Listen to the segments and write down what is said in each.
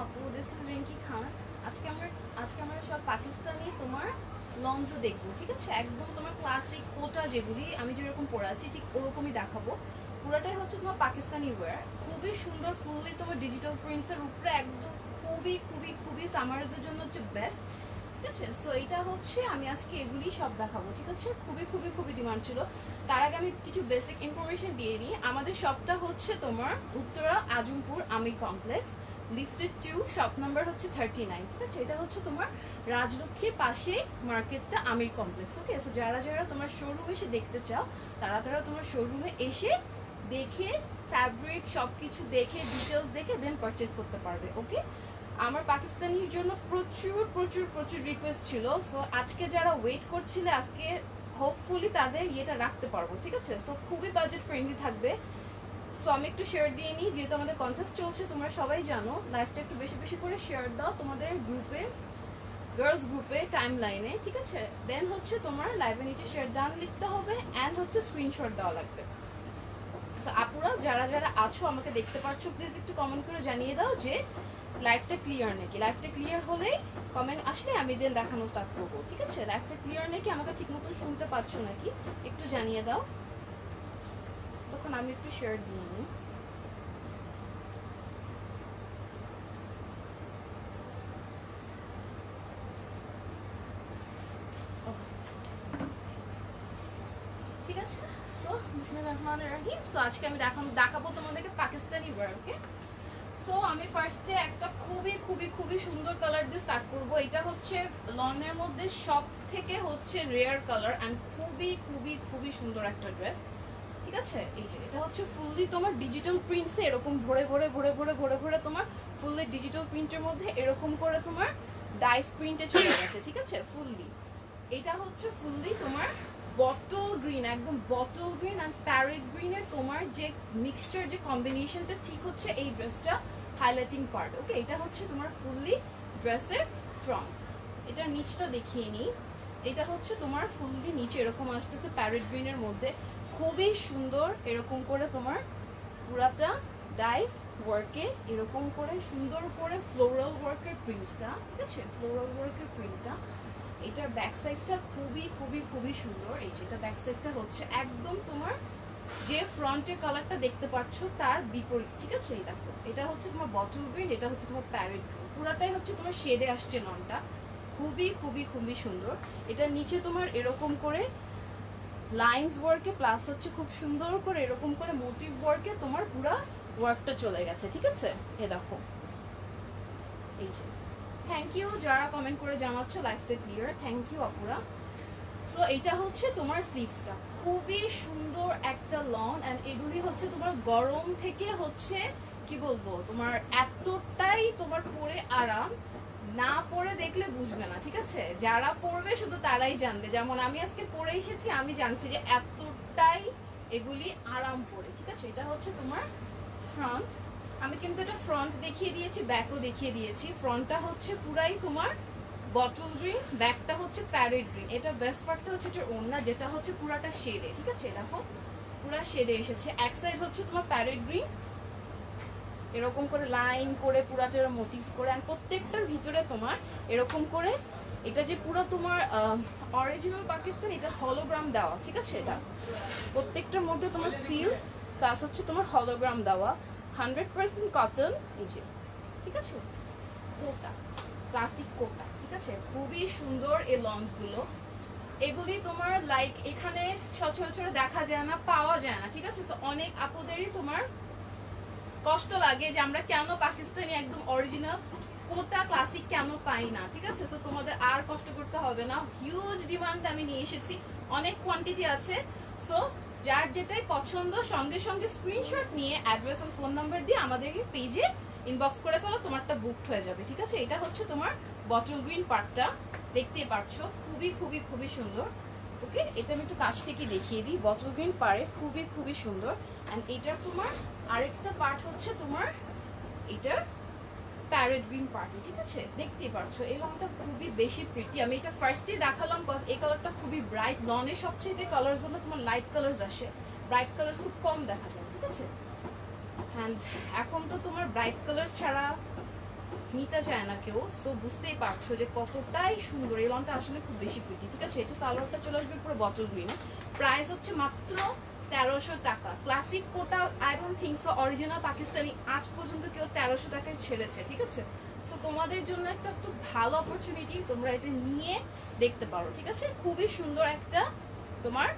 আপু, this is Rinki খান। আজকে আমরা সব পাকিস্তানি তোমার লঞ্চও দেখবো, ঠিক আছে? একদম তোমার ক্লাসিক কোটা যেগুলি আমি যেরকম পরে আছি ঠিক ওরকমই দেখাবো। পুরোটাই হচ্ছে তোমার পাকিস্তানি ওয়্যার, খুবই সুন্দর, ফুললি তোমার ডিজিটাল প্রিন্টসের উপরে একদম খুবই খুবই খুবই সামার্সের জন্য হচ্ছে বেস্ট, ঠিক আছে? সো এইটা হচ্ছে আমি আজকে এগুলি সব দেখাবো, ঠিক আছে? খুবই খুবই খুবই ডিমান্ড ছিল। তার আগে আমি কিছু বেসিক ইনফরমেশন দিয়ে নিই। আমাদের শপটা হচ্ছে তোমার উত্তরা আজমপুর আমির কমপ্লেক্স, লিফটেড 2, শপ নাম্বার হচ্ছে 39, ঠিক আছে? এটা হচ্ছে তোমার রাজলক্ষ্মীর পাশে মার্কেটটা আমির কমপ্লেক্স। ওকে, সো যারা যারা তোমার শোরুমে এসে দেখতে চাও তারা তারা তোমার শোরুমে এসে দেখে ফ্যাব্রিক সব কিছু দেখে ডিটেলস দেখে দেন পারচেস করতে পারবে। ওকে, আমার পাকিস্তানির জন্য প্রচুর প্রচুর প্রচুর রিকোয়েস্ট ছিল, সো আজকে যারা ওয়েট করছিলে আজকে হোপফুলি তাদের ইয়েটা রাখতে পারবো, ঠিক আছে? সো খুবই বাজেট ফ্রেন্ডলি থাকবে। সো আমি একটু শেয়ার দিয়ে নিই, যেহেতু আমাদের কন্টেস্ট চলছে তোমরা সবাই জানো, লাইভটা একটু বেশি বেশি করে শেয়ার দাও তোমাদের গ্রুপে, গার্লস গ্রুপে, টাইম লাইনে, ঠিক আছে? দেন হচ্ছে তোমার লাইভে নিচে শেয়ার ডান লিখতে হবে অ্যান্ড হচ্ছে স্ক্রিনশট দেওয়া লাগবে। আপুরা যারা যারা আছো আমাকে দেখতে পাচ্ছ, প্লিজ একটু কমেন্ট করে জানিয়ে দাও যে লাইভটা ক্লিয়ার নাকি। লাইভটা ক্লিয়ার হলেই কমেন্ট আসলে আমি দেন দেখানো স্টার্ট করবো, ঠিক আছে? লাইভটা ক্লিয়ার নাকি, আমাকে ঠিক মতো শুনতে পাচ্ছ নাকি একটু জানিয়ে দাও, তখন আমি একটু শেয়ার দিয়ে নিই। ঠিক আছে, সো বিসমিল্লাহির রহমানির রহিম। সো আজকে আমি দেখাবো তোমাদেরকে পাকিস্তানি ওয়্যার। ওকে, সো আমি ফার্স্টে একটা খুবই খুবই খুবই সুন্দর কালার দিয়ে স্টার্ট করবো। এটা হচ্ছে লনের মধ্যে সব থেকে হচ্ছে রেয়ার কালার অ্যান্ড খুবই খুবই খুবই সুন্দর একটা ড্রেস, ঠিক আছে? এই যে এটা হচ্ছে ফুললি তোমার ডিজিটাল প্রিন্টসে এরকম ভরে ভরে ভরে ভরে ভরে ভরে তোমার ফুললি ডিজিটাল প্রিন্টের মধ্যে এরকম করে তোমার ডাইস প্রিন্টে চলে গেছে, ঠিক আছে? ফুললি এটা হচ্ছে ফুললি তোমার বটল গ্রিন, একদম বটল গ্রিন অ্যান্ড প্যারেট গ্রিনের তোমার যে মিক্সচার, যে কম্বিনেশনটা ঠিক হচ্ছে এই ড্রেসটা হাইলাইটিং পার্ট। ওকে, এটা হচ্ছে তোমার ফুললি ড্রেসের ফ্রন্ট। এটার নিচটা দেখিয়ে নিই। এটা হচ্ছে তোমার ফুললি নিচে এরকম আসতেছে প্যারেট গ্রিনের মধ্যে, খুবই সুন্দর এরকম করে তোমার পুরাটা ডাইস ওয়ার্কে এরকম করে সুন্দর করে ফ্লোরাল ওয়ার্কের প্রিন্টটা, ঠিক আছে? ফ্লোরাল ওয়ার্কের প্রিন্টটা। এটার ব্যাক সাইডটা খুবই খুবই খুবই সুন্দর। এই যেটা ব্যাক সাইডটা হচ্ছে একদম তোমার যে ফ্রন্টের কালারটা দেখতে পাচ্ছ তার বিপরীত, ঠিক আছে? এই দেখো, এটা হচ্ছে তোমার বটল গ্রিন, এটা হচ্ছে তোমার প্যারেট গ্রিন, পুরাটাই হচ্ছে তোমার শেডে আসছে ননটা, খুবই খুবই খুবই সুন্দর। এটার নিচে তোমার এরকম করে লাইন্স ওয়ার্কে প্লাস হচ্ছে খুব সুন্দর করে এরকম করে মোটিভ ওয়ার্কে তোমার পুরা ওয়ার্কটা চলে গেছে, ঠিক আছে? এ দেখো, এই যে থ্যাংক ইউ যারা কমেন্ট করে জানাচ্ছ লাইফটা ক্লিয়ার, থ্যাংক ইউ আপুরা। সো এইটা হচ্ছে তোমার স্লিভসটা, খুবই সুন্দর একটা লং অ্যান্ড এগুলি হচ্ছে তোমার গরম থেকে হচ্ছে কি বলবো তোমার এতটাই তোমার পরে আরাম, না পরে দেখলে বুঝবে না, ঠিক আছে? যারা পরবে শুধু তারাই জানবে। যেমন আমি আজকে পরে এসেছি, আমি জানছি যে এতটাই এগুলি আরাম পরে, ঠিক আছে? এটা হচ্ছে তোমার ফ্রন্ট। আমি কিন্তু এটা ফ্রন্ট দেখিয়ে দিয়েছি, ব্যাকও দেখিয়ে দিয়েছি। ফ্রন্টটা হচ্ছে পুরাই তোমার বটল গ্রিন, ব্যাকটা হচ্ছে প্যারেট গ্রিন। এটা বেস্ট পার্টটা হচ্ছে এটার ওড়না, যেটা হচ্ছে পুরাটা শেডে, ঠিক আছে? দেখো পুরা শেডে এসেছে। এক সাইড হচ্ছে তোমার প্যারেট গ্রিন এরকম করে লাইন করে পুরাটার মোটিভ করে, আর প্রত্যেকটার ভিতরে তোমার এরকম করে এটা যে পুরো তোমার অরিজিনাল পাকিস্তান, এটা হলোগ্রাম দেওয়া, ঠিক আছে? এটা প্রত্যেকটার মধ্যে তোমার সিল প্লাস হচ্ছে তোমার হলোগ্রাম দেওয়া, 100% কটন, এই যে, ঠিক আছে? কোটা, ক্লাসিক কোটা, ঠিক আছে? খুবই সুন্দর এই লঞ্চগুলো। এগুলি তোমার লাইক এখানে সচরাচর দেখা যায় না, পাওয়া যায় না, ঠিক আছে? তো অনেক আপুদেরই তোমার কষ্ট লাগে যে আমরা কেন পাকিস্তানি একদম অরিজিনাল কোটা ক্লাসিক কেন পাই না, ঠিক আছে? সো তোমাদের আর কষ্ট করতে হবে না, হিউজ ডিমান্ড আমি নিয়ে এসেছি, অনেক কোয়ান্টিটি আছে। সো যার যেটাই পছন্দ সঙ্গে সঙ্গে স্ক্রিনশট নিয়ে অ্যাড্রেস আর ফোন নাম্বার দিয়ে আমাদের পেজে ইনবক্স করে ফেলো, তোমারটা বুকড হয়ে যাবে, ঠিক আছে? এটা হচ্ছে তোমার বটল গ্রিন পার্টটা, দেখতেই পাচ্ছ খুবই খুবই খুবই সুন্দর। ওকে, এটা আমি একটু কাছ থেকে দেখিয়ে দিই। বটল গ্রিন পারে খুবই খুবই সুন্দর। অ্যান্ড এটার তোমার আরেকটা পার্ট হচ্ছে তোমার এটার প্যারেট গ্রিন পার্টি, ঠিক আছে? দেখতেই পাচ্ছ এই রংটা খুবই বেশি প্রিটি। আমি এটা ফার্স্টে দেখালাম কজ এই কালারটা খুবই ব্রাইট, লনের সবচেয়ে কালার জন্য তোমার লাইট কালার্স আসে, ব্রাইট কালার্স খুব কম দেখা যায়, ঠিক আছে? অ্যান্ড এখন তো তোমার ব্রাইট কালার ছাড়া নিতে চায় না কেউ। সো বুঝতেই পারছো যে কতটাই সুন্দর। এই লনটা আসলে খুব বেশি প্রিটি, ঠিক আছে। এটা সালোয়ারটা চলে আসবে পুরো বটল গ্রিনে। প্রাইস হচ্ছে মাত্র 1300 টাকা। ক্লাসিক কোটা I don't think so original Pakistani আজ পর্যন্ত কেউ 1300 টাকায় ছেড়েছে, ঠিক আছে। সো তোমাদের জন্য একটা একটু ভালো অপরচুনিটি, তোমরা এটা নিয়ে দেখতে পারো, ঠিক আছে। খুবই সুন্দর একটা তোমার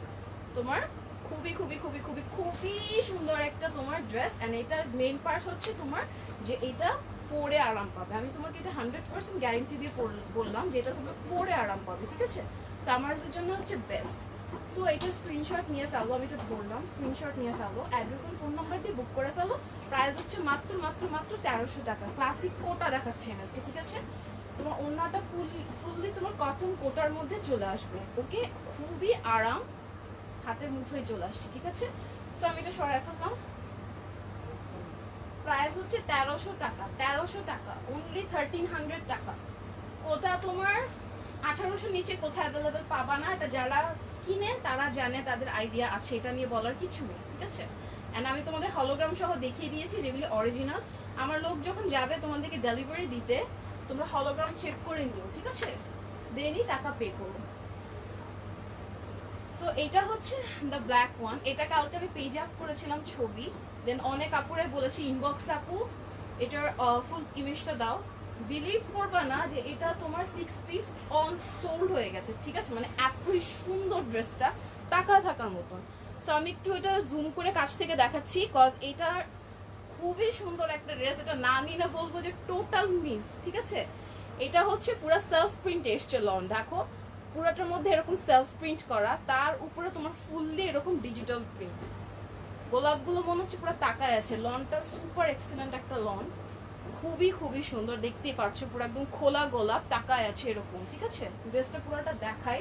তোমার খুবই খুবই খুবই খুবই খুবই সুন্দর একটা তোমার ড্রেস। অ্যান্ড এটার মেইন পার্ট হচ্ছে তোমার যে এটা পরে আরাম পাবে। আমি তোমাকে এটা 100% গ্যারেন্টি দিয়ে বললাম যে এটা তুমি পরে আরাম পাবে, ঠিক আছে। সামার্সের জন্য হচ্ছে বেস্ট। সো এটা স্ক্রিনশট নিয়ে ফেলো, আমি এটা বললাম স্ক্রিনশট নিয়ে ফেলো, অ্যাড্রেস আর ফোন নাম্বার দিয়ে বুক করে ফেলো। প্রাইস হচ্ছে মাত্র মাত্র মাত্র 1300 টাকা। ক্লাসিক কোটা দেখাচ্ছি আমি আজকে, ঠিক আছে। তোমার ওড়নাটা ফুললি তোমার কটন কোটার মধ্যে চলে আসবে, ওকে। খুবই আরাম, হাতের মুঠোয় চলে আসছে, ঠিক আছে। সো আমি এটা সরাই ফেললাম। প্রাইস হচ্ছে 1300 টাকা, 1300 টাকা, অনলি 1300 টাকা। কোটা তোমার 1800 নিচে কোথায় অ্যাভেলেবেল পাবা না, এটা যারা কিনে তারা জানে, তাদের আইডিয়া আছে, এটা নিয়ে বলার কিছু নেই, ঠিক আছে। অ্যান্ড আমি তোমাদের হলোগ্রাম সহ দেখিয়ে দিয়েছি যেগুলি অরিজিনাল। আমার লোক যখন যাবে তোমাদেরকে ডেলিভারি দিতে, তোমরা হলোগ্রাম চেক করে নিও, ঠিক আছে, দেনই টাকা পে করো। সো এটা হচ্ছে দ্য ব্ল্যাক ওয়ান। এটা কালকে আমি পেজে আপ করেছিলাম ছবি, দেন অনেক আপুরে বলেছি ইনবক্স আপু এটার ফুল ইমেজটা দাও। বিলিভ করবা না যে এটা তোমার 6 পিস অন সোল্ড হয়ে গেছে, ঠিক আছে। মানে এতই সুন্দর ড্রেসটা, টাকা থাকার মতন। সো আমি একটু এটা জুম করে কাছ থেকে দেখাচ্ছি, কজ এটা খুবই সুন্দর একটা ড্রেস। এটা না নিলে বলবো যে টোটাল মিস, ঠিক আছে। এটা হচ্ছে পুরো সেলফ প্রিন্ট এসছে লন, দেখো পুরোটার মধ্যে এরকম সেলফ প্রিন্ট করা, তার উপরে তোমার ফুললি এরকম ডিজিটাল প্রিন্ট। গোলাপগুলো মনে হচ্ছে পুরো তাকায় আছে। লনটা সুপার এক্সিলেন্ট একটা লন, খুবই খুবই সুন্দর, দেখতেই পাচ্ছ পুরো একদম খোলা গোলাপ তাকায় আছে এরকম, ঠিক আছে। ড্রেসটা পুরোটা দেখাই,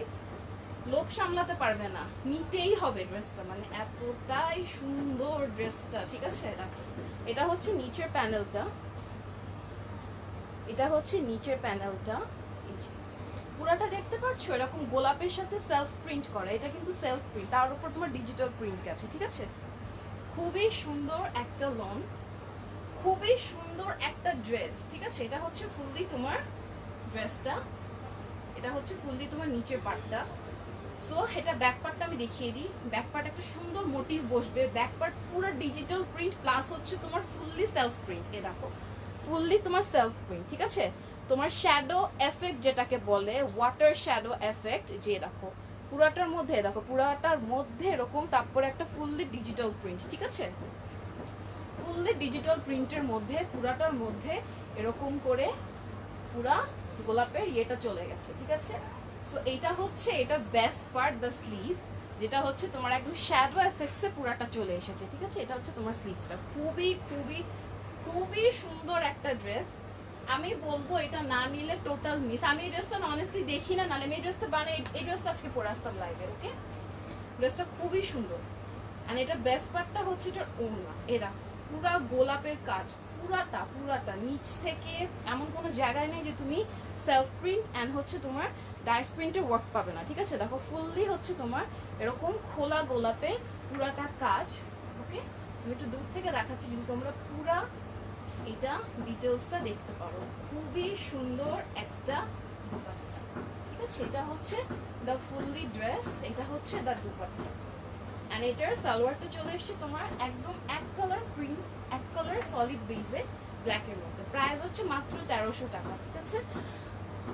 লোভ সামলাতে পারবে না, নিতেই হবে ড্রেসটা, মানে এতটাই সুন্দর ড্রেসটা, ঠিক আছে। দেখো এটা হচ্ছে নিচের প্যানেলটা, এটা হচ্ছে নিচের প্যানেলটা, পুরাটা দেখতে পাচ্ছ এরকম গোলাপের সাথে সেলফ প্রিন্ট করা। এটা কিন্তু সেলফ প্রিন্ট, তার উপর তোমার ডিজিটাল প্রিন্ট আছে, ঠিক আছে। খুবই সুন্দর একটা লন, খুবই সুন্দর একটা ড্রেস, ঠিক আছে। এটা হচ্ছে ফুললি তোমার ড্রেসটা, এটা হচ্ছে ফুললি তোমার নিচের পার্টটা। সো এটা ব্যাক পার্টটা আমি দেখিয়ে দিই। ব্যাক পার্ট একটা সুন্দর মোটিভ বসবে, ব্যাক পার্ট পুরো ডিজিটাল প্রিন্ট প্লাস হচ্ছে তোমার ফুললি সেলফ প্রিন্ট। এ দেখো ফুললি তোমার সেলফ প্রিন্ট, ঠিক আছে। তোমার শ্যাডো এফেক্ট যেটাকে বলে, ওয়াটার শ্যাডো এফেক্ট, যে দেখো পুরাটার মধ্যে, দেখো পুরাটার মধ্যে এরকম, তারপরে একটা ফুললি ডিজিটাল প্রিন্ট, ঠিক আছে। ফুললি ডিজিটাল প্রিন্টের মধ্যে পুরাটার মধ্যে এরকম করে পুরা গোলাপের ইয়েটা চলে গেছে, ঠিক আছে। সো এটা হচ্ছে এটা বেস্ট পার্ট, দ্য স্লিভ, যেটা হচ্ছে তোমার একদম শ্যাডো এফেক্টসে পুরাটা চলে এসেছে, ঠিক আছে। এটা হচ্ছে তোমার স্লিভসটা, খুবই খুবই খুবই সুন্দর একটা ড্রেস। আমি বলবো এটা না নিলে টোটাল মিস। আমি এই ড্রেসটা অনেস্টলি দেখি না, নাহলে আমি এই ড্রেসটা বানাই, এই ড্রেসটা আজকে পরে আসতাম লাইভে, ওকে। ড্রেসটা খুবই সুন্দর। আর এটার বেস্ট পার্টটা হচ্ছে এটার ওড়না, এরা পুরা গোলাপের কাজ, পুরাটা পুরাটা নিচ থেকে এমন কোনো জায়গায় নেই যে তুমি সেলফ প্রিন্ট অ্যান্ড হচ্ছে তোমার ডাইস প্রিন্টের ওয়ার্ক পাবে না, ঠিক আছে। দেখো ফুললি হচ্ছে তোমার এরকম খোলা গোলাপে পুরাটা কাজ, ওকে। আমি একটু দূর থেকে দেখাচ্ছি যদি তোমরা পুরা এটা ডিটেলসটা দেখতে পারো। খুবই সুন্দর একটা দুপাট্টা, ঠিক আছে। এটা হচ্ছে দ্য ফুললি ড্রেস, এটা হচ্ছে দ্য দুপাট্টা। অ্যান্ড এটার সালোয়ারটা চলে এসছে তোমার একদম এক কালার প্রিন্ট, এক কালার সলিড বেজে ব্ল্যাকের মধ্যে। প্রাইস হচ্ছে মাত্র 1300 টাকা, ঠিক আছে।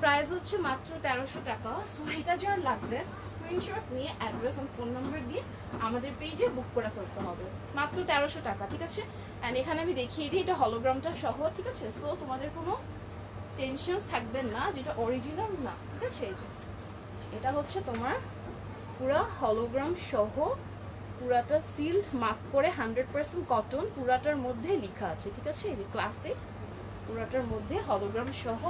প্রাইস হচ্ছে মাত্র 1300 টাকা। সো এটা যার লাগবে স্ক্রিনশট নিয়ে অ্যাড্রেস আর ফোন নাম্বার দিয়ে আমাদের পেজে বুক করে ফেলতে হবে। মাত্র 1300 টাকা, ঠিক আছে। অ্যান্ড এখানে আমি দেখিয়ে দিই এটা হলোগ্রামটা সহ, ঠিক আছে। সো তোমাদের কোনো টেনশন থাকবে না যেটা অরিজিনাল না, ঠিক আছে। এই যে এটা হচ্ছে তোমার পুরা হলোগ্রাম সহ, পুরাটা সিল্ড মার্ক করে 100% কটন, পুরাটার মধ্যে লেখা আছে, ঠিক আছে। এই যে ক্লাসিক, পুরাটার মধ্যে হলোগ্রাম সহ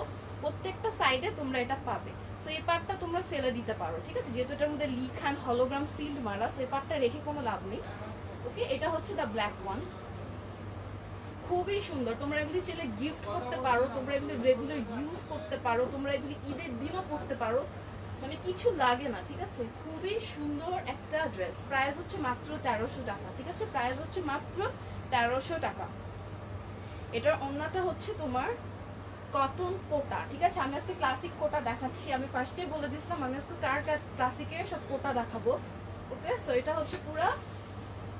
প্রত্যেকটা সাইডে তোমরা এটা পাবে। সো এই পার্টটা তোমরা ফেলে দিতে পারো, ঠিক আছে, যেহেতু এটার মধ্যে লিখান হলোগ্রাম সিল্ড মারা, সো এই পার্টটা রেখে কোনো লাভ নেই, ওকে। এটা হচ্ছে দ্য ব্ল্যাক ওয়ান, খুবই সুন্দর। তোমরা এগুলি চাইলে গিফট করতে পারো, তোমরা এগুলি রেগুলার ইউজ করতে পারো, তোমরা এগুলি ঈদের দিনও পড়তে পারো, মানে কিছু লাগে না, ঠিক আছে। খুবই সুন্দর একটা ড্রেস। প্রাইস হচ্ছে মাত্র 1300 টাকা, ঠিক আছে। প্রাইস হচ্ছে মাত্র 1300 টাকা। এটার ওড়নাটা হচ্ছে তোমার কটন কোটা, ঠিক আছে? আমি আজকে ক্লাসিক কোটা দেখাচ্ছি। আমি ফার্স্টে বলে দিয়েছিলাম আমি আজকে স্টার ক্লাসিকের সব কোটা দেখাবো। ওকে, সো এটা হচ্ছে পুরো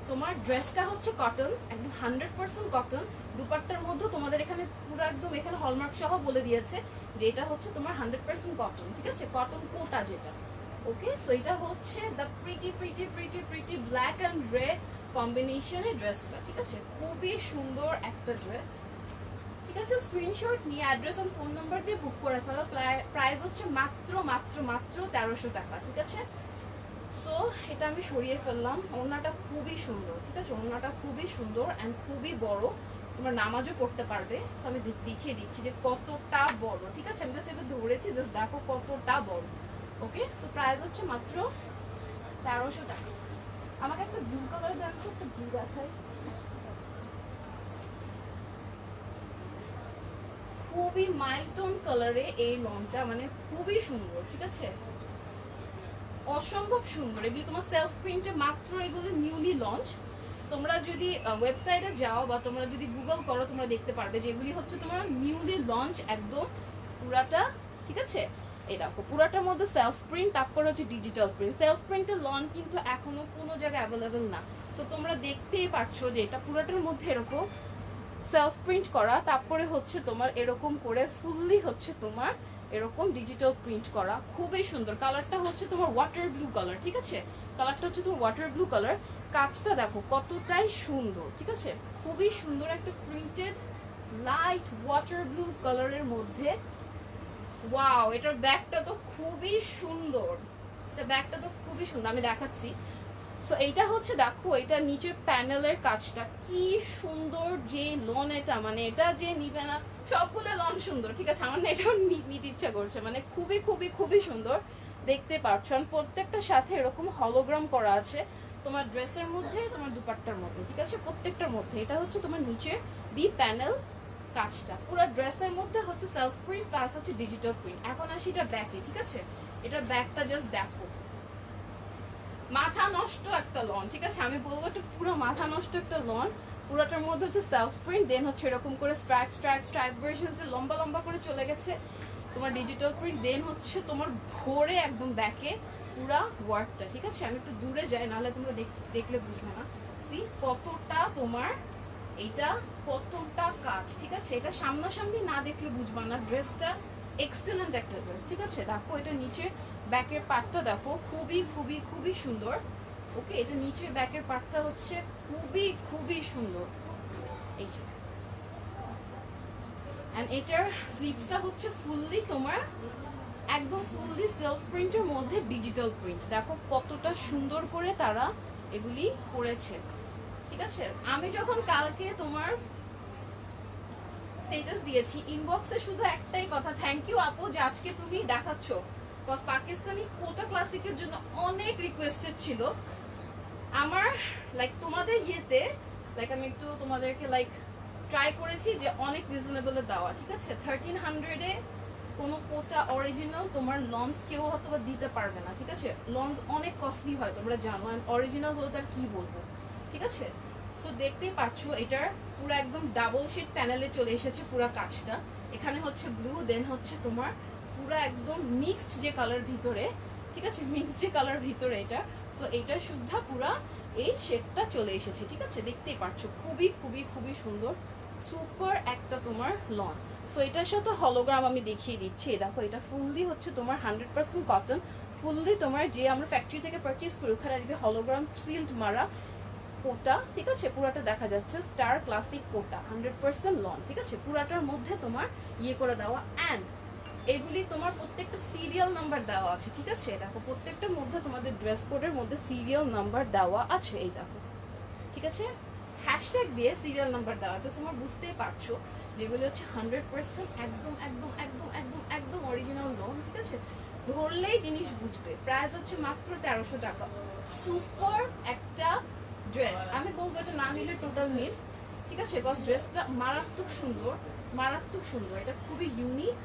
তোমার ড্রেসটা হচ্ছে কটন, একদম 100% কটন। দুপাট্টার মধ্যে তোমাদের এখানে পুরো একদম এখানে হলমার্ক সহ বলে দিয়েছে যে এটা হচ্ছে তোমার 100% কটন, ঠিক আছে? কটন কোটা যেটা। ওকে, সো এটা হচ্ছে the pretty pretty pretty pretty black and red কম্বিনেশনের ড্রেসটা, ঠিক আছে? খুবই সুন্দর একটা ড্রেস, ঠিক আছে? স্ক্রিনশট নিয়ে অ্যাড্রেস আর ফোন নাম্বার দিয়ে বুক করে ফেলো। প্রাইস হচ্ছে মাত্র মাত্র মাত্র 1300 টাকা, ঠিক আছে? সো এটা আমি সরিয়ে ফেললাম। ওড়নাটা খুবই সুন্দর, ঠিক আছে? ওড়নাটা খুবই সুন্দর অ্যান্ড খুবই বড়, তোমার নামাজও পড়তে পারবে। সো আমি দেখিয়ে দিচ্ছি যে কতটা বড়, ঠিক আছে? আমি জাস্ট এবার ধরেছি, জাস্ট দেখো কতটা বড়। ওকে, সো প্রাইস হচ্ছে মাত্র 1300 টাকা। আমাকে একটা ব্লু কালার দেন তো, একটা ব্লু দেখাই। খুবই মাইল্ড টোন কালারে এই লনটা, মানে খুবই সুন্দর, ঠিক আছে? অসম্ভব সুন্দর। এগুলি তোমার সেলফ প্রিন্টে মাত্র, এগুলো নিউলি লঞ্চ। তোমরা যদি ওয়েবসাইটে যাও বা তোমরা যদি গুগল করো তোমরা দেখতে পারবে যে এগুলি হচ্ছে তোমার নিউলি লঞ্চ একদম পুরাটা, ঠিক আছে? এই দেখো পুরাটার মধ্যে সেলফ প্রিন্ট, তারপর হচ্ছে ডিজিটাল প্রিন্ট। সেলফ প্রিন্টের লন কিন্তু এখনো কোনো জায়গায় অ্যাভেলেবেল না। সো তোমরা দেখতেই পাচ্ছ যে এটা পুরাটার মধ্যে এরকম সেলফ প্রিন্ট করা, তারপরে হচ্ছে তোমার এরকম করে ফুললি হচ্ছে তোমার এরকম ডিজিটাল প্রিন্ট করা। খুবই সুন্দর। কালারটা হচ্ছে তোমার ওয়াটার ব্লু কালার, ঠিক আছে? কালারটা হচ্ছে তোমার ওয়াটার ব্লু কালার। কাজটা দেখো কতটাই সুন্দর, ঠিক আছে? খুবই সুন্দর একটা প্রিন্টেড লাইট ওয়াটার ব্লু কালারের মধ্যে। ওয়াও, এটার ব্যাগটা তো খুবই সুন্দর। এটা ব্যাগটা তো খুবই সুন্দর, আমি দেখাচ্ছি। সো এইটা হচ্ছে দেখো, এটা নিচের প্যানেলের কাজটা কি সুন্দর। যে লন এটা, মানে এটা যে নিবে না, সবগুলো লন সুন্দর, ঠিক আছে? আমার না এটাও নিতে ইচ্ছা করছে, মানে খুবই খুবই খুবই সুন্দর। দেখতে পাচ্ছ আমি প্রত্যেকটার সাথে এরকম হলোগ্রাম করা আছে তোমার ড্রেসের মধ্যে, তোমার দুপাট্টার মধ্যে, ঠিক আছে? প্রত্যেকটার মধ্যে এটা হচ্ছে তোমার নিচে দি প্যানেল কাজটা। পুরো ড্রেসের মধ্যে হচ্ছে সেলফ প্রিন্ট প্লাস হচ্ছে ডিজিটাল প্রিন্ট। এখন আসি এটা ব্যাকে, ঠিক আছে? এটার ব্যাকটা জাস্ট দেখো, মাথা নষ্ট একটা লন, ঠিক আছে? আমি বলবো একটা পুরো মাথা নষ্ট একটা লন। পুরোটার মধ্যে হচ্ছে সেলফ প্রিন্ট, দেন হচ্ছে এরকম করে স্ট্রাইপ স্ট্রাইপ স্ট্রাইপ ভার্সনসে লম্বা লম্বা করে চলে গেছে তোমার ডিজিটাল প্রিন্ট, দেন হচ্ছে তোমার ভরে একদম ব্যাকে পুরা ওয়ার্কটা, ঠিক আছে? আমি একটু দূরে যাই, নাহলে তোমরা দেখলে বুঝবে না। সি কতটা তোমার এইটা কতটা কাজ, ঠিক আছে? এটা সামনাসামনি না দেখলে বুঝবা না। ড্রেসটা এক্সেলেন্ট একটা ড্রেস, ঠিক আছে? দেখো এটা নিচে ব্যাকের পার্টটা দেখো, খুবই খুবই খুবই সুন্দর। ওকে, এটা নিচে ব্যাকের পার্টটা হচ্ছে খুবই খুবই সুন্দর। এই যে, এন্ড এটার স্লিভসটা হচ্ছে ফুললি তোমার একদম ফুললি সেলফ প্রিন্টের মধ্যে ডিজিটাল প্রিন্ট। দেখো কতটা সুন্দর করে তারা এগুলি করেছে, ঠিক আছে? আমি যখন কালকে তোমার স্ট্যাটাস দিয়েছি ইনবক্সে শুধু একটাই কথা, থ্যাংক ইউ আপু যে আজকে তুমি দেখাচ্ছ, বিকজ পাকিস্তানি কোটা ক্লাসিকের জন্য অনেক রিকোয়েস্টেড ছিল আমার। লাইক তোমাদের ইয়েতে লাইক আমি একটু তোমাদেরকে লাইক ট্রাই করেছি যে অনেক রিজনেবলে দেওয়া, ঠিক আছে? 1300-এ কোনো কোটা অরিজিনাল তোমার লঞ্চ কেউ হয়তো বা দিতে পারবে না, ঠিক আছে? লঞ্চ অনেক কস্টলি হয় তোমরা জানো, অরিজিনাল হলো তার কি বলবো, ঠিক আছে? সো দেখতেই পাচ্ছ এটার পুরো একদম ডাবল শেড প্যানেলে চলে এসেছে পুরো কাজটা। এখানে হচ্ছে ব্লু, দেন হচ্ছে তোমার পুরো একদম মিক্সড যে কালার ভিতরে, ঠিক আছে? মিক্সড যে কালার ভিতরে এটা। সো এটা শুদ্ধা পুরা এই শেডটা চলে এসেছে, ঠিক আছে? দেখতেই পাচ্ছ খুবই খুবই খুবই সুন্দর সুপার একটা তোমার লন। সো এটার সাথে হলোগ্রাম আমি দেখিয়ে দিচ্ছি। দেখো এটা ফুললি হচ্ছে তোমার 100% কটন, ফুললি তোমার যে আমরা ফ্যাক্টরি থেকে পারচেজ করি ওখানে আসবে হলোগ্রাম সিল্ড মারা কোটা, ঠিক আছে? পুরাটা দেখা যাচ্ছে স্টার ক্লাসিক কোটা 100% লন, ঠিক আছে? পুরাটার মধ্যে তোমার ইয়ে করে দেওয়া, অ্যান্ড এগুলি তোমার প্রত্যেকটা সিরিয়াল নাম্বার দেওয়া আছে, ঠিক আছে? দেখো প্রত্যেকটার মধ্যে তোমাদের ড্রেস কোডের মধ্যে সিরিয়াল নাম্বার দেওয়া আছে, এই দেখো, ঠিক আছে? হ্যাশট্যাগ দিয়ে সিরিয়াল নাম্বার দেওয়া আছে। তোমরা বুঝতেই পারছো যেগুলো হচ্ছে 100% একদম একদম একদম একদম একদম অরিজিনাল লন, ঠিক আছে? ধরলেই জিনিস বুঝবে। প্রাইস হচ্ছে মাত্র 1300 টাকা। সুপার একটা ড্রেস, আমি বলবো এটা না নিলে টোটাল মিস, ঠিক আছে? বিকজ ড্রেসটা মারাত্মক সুন্দর, মারাত্মক সুন্দর। এটা খুবই ইউনিক,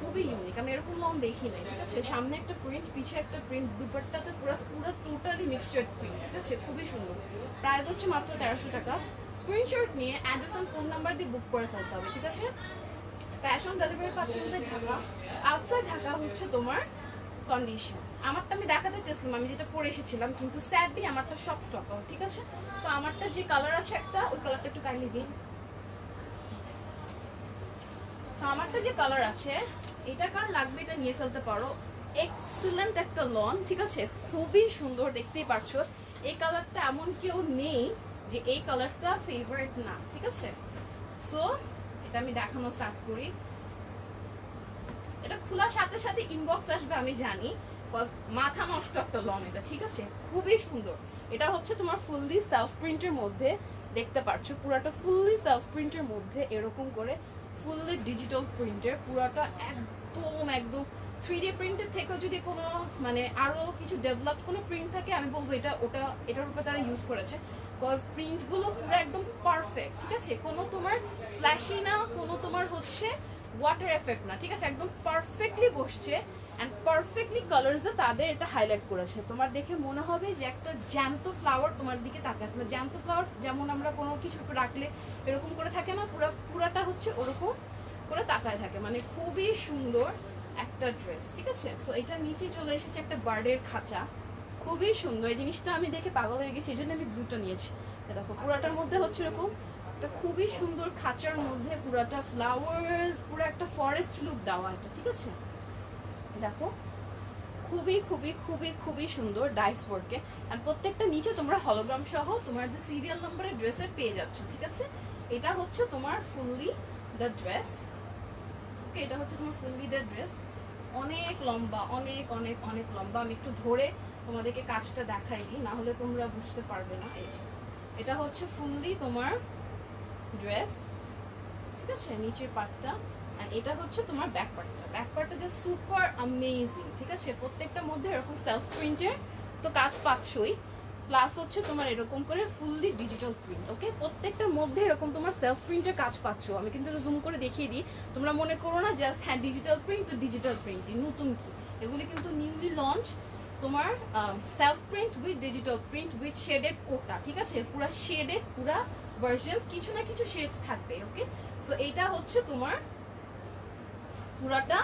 খুবই ইউনিক। আমি এরকম লং দেখি নাই, ঠিক আছে? সামনে একটা প্রিন্ট, পিছে একটা প্রিন্ট, দুপাট্টাতে পুরো পুরো টোটালি মিক্সচার প্রিন্ট, ঠিক আছে? খুবই সুন্দর। প্রাইস হচ্ছে মাত্র 1300 টাকা। স্ক্রিনশট নিয়ে অ্যাড্রেস আর ফোন নাম্বার দিয়ে বুক করে ফেলতে হবে, ঠিক আছে? ক্যাশ অন ডেলিভারি পাচ্ছেন ঢাকা, আউটসাইড ঢাকা হচ্ছে তোমার কন্ডিশন। আমারটা আমি দেখাতে চেয়েছিলাম, আমি যেটা পরে এসেছিলাম, কিন্তু স্যাডলি আমারটা সব স্টক আউট, ঠিক আছে? তো আমারটা যে কালার আছে একটা, ওই কালারটা একটু কাইন্ডলি দিন। সো আমারটা যে কালার আছে, এটা কার লাগবে এটা নিয়ে ফেলতে পারো। এক্সিলেন্ট একটা লন, ঠিক আছে, খুবই সুন্দর, দেখতেই পাচ্ছো। এই কালারটা এমন কেউ নেই যে এই কালারটা ফেভারিট না, ঠিক আছে? সো এটা আমি দেখানো স্টার্ট করি। এটা খোলার সাথে সাথে ইনবক্স আসবে আমি জানি, মাথা নষ্ট একটা লন এটা, ঠিক আছে, খুবই সুন্দর। এটা হচ্ছে তোমার ফুললি সেলফ প্রিন্টের মধ্যে, দেখতে পাচ্ছ পুরাটা ফুললি সেলফ প্রিন্টের মধ্যে, এরকম করে ফুললি ডিজিটাল প্রিন্টের পুরাটা, একদম একদম 3D প্রিন্টের থেকেও যদি কোনো মানে আরো কিছু ডেভেলপ কোনো প্রিন্ট থাকে, আমি বলবো এটা ওটা এটার উপর তারা ইউজ করেছে। বিকজ প্রিন্টগুলো পুরো একদম পারফেক্ট, ঠিক আছে, কোনো তোমার ফ্ল্যাশি না, কোনো তোমার হচ্ছে ওয়াটার এফেক্ট না, ঠিক আছে, একদম পারফেক্টলি বসছে অ্যান্ড পারফেক্টলি কালার্স তাদের এটা হাইলাইট করেছে। তোমার দেখে মনে হবে যে একটা জ্যান্ত ফ্লাওয়ার তোমার দিকে তাকাচ্ছে, মানে জ্যান্ত ফ্লাওয়ার যেমন আমরা কোনো কিছু রাখলে এরকম করে থাকে না, পুরাটা হচ্ছে ওরকম করে তাকায় থাকে, মানে খুবই সুন্দর একটা ড্রেস, ঠিক আছে? সো এটা নিচে চলে এসেছে একটা বার্ডের খাঁচা, খুবই সুন্দর। এই জিনিসটা আমি দেখে পাগল হয়ে গেছি, এই জন্য আমি ব্লুটা নিয়েছি। দেখো পুরাটার মধ্যে হচ্ছে এরকম একটা খুবই সুন্দর খাঁচার মধ্যে পুরাটা ফ্লাওয়ার্স, পুরো একটা ফরেস্ট লুক দেওয়া এটা, ঠিক আছে? দেখো খুবই খুবই খুবই খুবই সুন্দর ডাইস ওয়ার্কে, আর প্রত্যেকটা নিচে তোমরা হলোগ্রাম সহ তোমার যে সিরিয়াল নাম্বারের ড্রেসের পেয়ে যাচ্ছ, ঠিক আছে? এটা হচ্ছে তোমার ফুললি দ্য ড্রেস, ওকে, এটা হচ্ছে তোমার ফুললি দ্য ড্রেস। অনেক লম্বা, অনেক অনেক অনেক লম্বা। আমি একটু ধরে তোমাদেরকে কাজটা দেখাই দিই, না হলে তোমরা বুঝতে পারবে না। এই যে এটা হচ্ছে ফুললি তোমার ড্রেস, ঠিক আছে, নিচের পার্টটা, আর এটা হচ্ছে তোমার ব্যাক পার্টটা। ব্যাক পার্টটা যে সুপার অ্যামেজিং, ঠিক আছে, প্রত্যেকটার মধ্যে এরকম সেলফ প্রিন্টের তো কাজ পাচ্ছই, প্লাস হচ্ছে তোমার এরকম করে ফুললি ডিজিটাল প্রিন্ট, ওকে, প্রত্যেকটার মধ্যে এরকম তোমার সেলফ প্রিন্টের কাজ পাচ্ছ। আমি কিন্তু জুম করে দেখিয়ে দিই, তোমরা মনে করো না জাস্ট হ্যাঁ ডিজিটাল প্রিন্ট তো ডিজিটাল প্রিন্টই নতুন কি, এগুলি কিন্তু নিউলি লঞ্চ তোমার self print with digital print with shaded কোটা, ঠিক আছে, পুরা শেডেড পুরা ভার্সন, কিছু না কিছু শেডস থাকবে, ওকে। সো এইটা হচ্ছে তোমার পুরাটা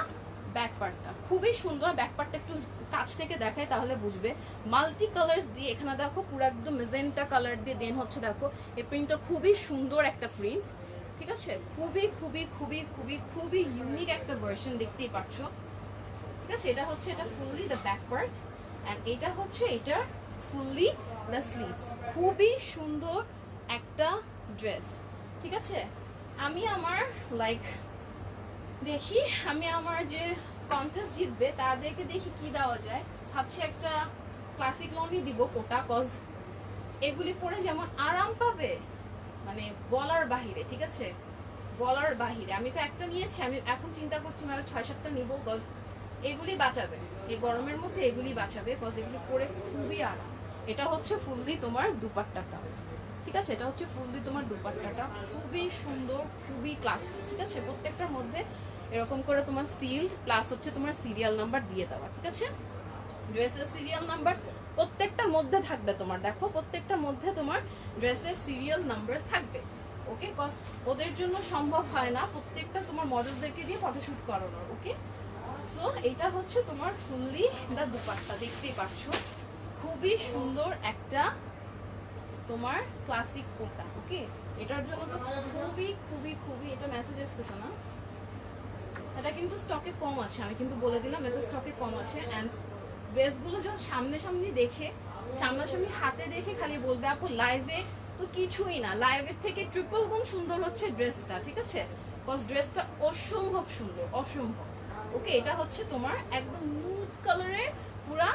ব্যাক পার্টটা, খুবই সুন্দর। ব্যাক পার্টটা একটু কাছ থেকে দেখায় তাহলে বুঝবে, মাল্টি কালার্স দিয়ে এখানে দেখো পুরো একদম মেজেন্টা কালার দিয়ে দেন হচ্ছে, দেখো এই প্রিন্টটা খুবই সুন্দর একটা প্রিন্ট, ঠিক আছে, খুবই খুবই খুবই খুবই খুবই ইউনিক একটা ভার্সন, দেখতেই পাচ্ছ, ঠিক আছে। এটা হচ্ছে এটা fully the back part and এটা হচ্ছে এটা ফুললি দ্য স্লিভস, খুবই সুন্দর একটা ড্রেস, ঠিক আছে। আমি আমার লাইক দেখি, আমি আমার যে কন্টেস্ট জিতবে তাদেরকে দেখি কি দেওয়া যায়, ভাবছি একটা ক্লাসিক লনই দিব কোটা, কজ এগুলি পরে যেমন আরাম পাবে মানে বলার বাহিরে, ঠিক আছে, বলার বাহিরে। আমি তো একটা নিয়েছি, আমি এখন চিন্তা করছি মানে 6-7টা নিব, কজ এগুলি বাঁচাবে এই গরমের মধ্যে, এগুলি বাঁচাবে, কজ এগুলি পরে খুবই আরাম। এটা হচ্ছে ফুললি তোমার দুপাট্টাটা, ঠিক আছে, এটা হচ্ছে ফুললি তোমার দুপাট্টাটা, খুবই সুন্দর, খুবই ক্লাসিক, ঠিক আছে। প্রত্যেকটার মধ্যে এরকম করে তোমার সিল প্লাস হচ্ছে তোমার সিরিয়াল নাম্বার দিয়ে দেওয়া, ঠিক আছে, ড্রেসের সিরিয়াল নাম্বার প্রত্যেকটার মধ্যে থাকবে তোমার, দেখো প্রত্যেকটার মধ্যে তোমার ড্রেসের সিরিয়াল নাম্বার থাকবে, ওকে, কজ ওদের জন্য সম্ভব হয় না প্রত্যেকটা তোমার মডেলদেরকে দিয়ে ফটোশুট করানোর, ওকে। সো এটা হচ্ছে তোমার ফুললি দা দুপাট্টা, দেখতেই পাচ্ছ, খুবই সুন্দর একটা তোমার ক্লাসিক কোটা, ওকে। এটার জন্য তো খুবই খুবই খুবই, এটা মেসেজ আসতেছে না, এটা কিন্তু স্টকে কম আছে, আমি কিন্তু বলে দিলাম এটা স্টকে কম আছে। অ্যান্ড ড্রেসগুলো যখন সামনাসামনি দেখে, সামনাসামনি হাতে দেখে খালি বলবে আপু লাইভে তো কিছুই না, লাইভের থেকে ট্রিপল গুণ সুন্দর হচ্ছে ড্রেসটা, ঠিক আছে, বিকজ ড্রেসটা অসম্ভব সুন্দর, অসম্ভব, ওকে। এটা হচ্ছে তোমার একদম নুড কালারে পুরা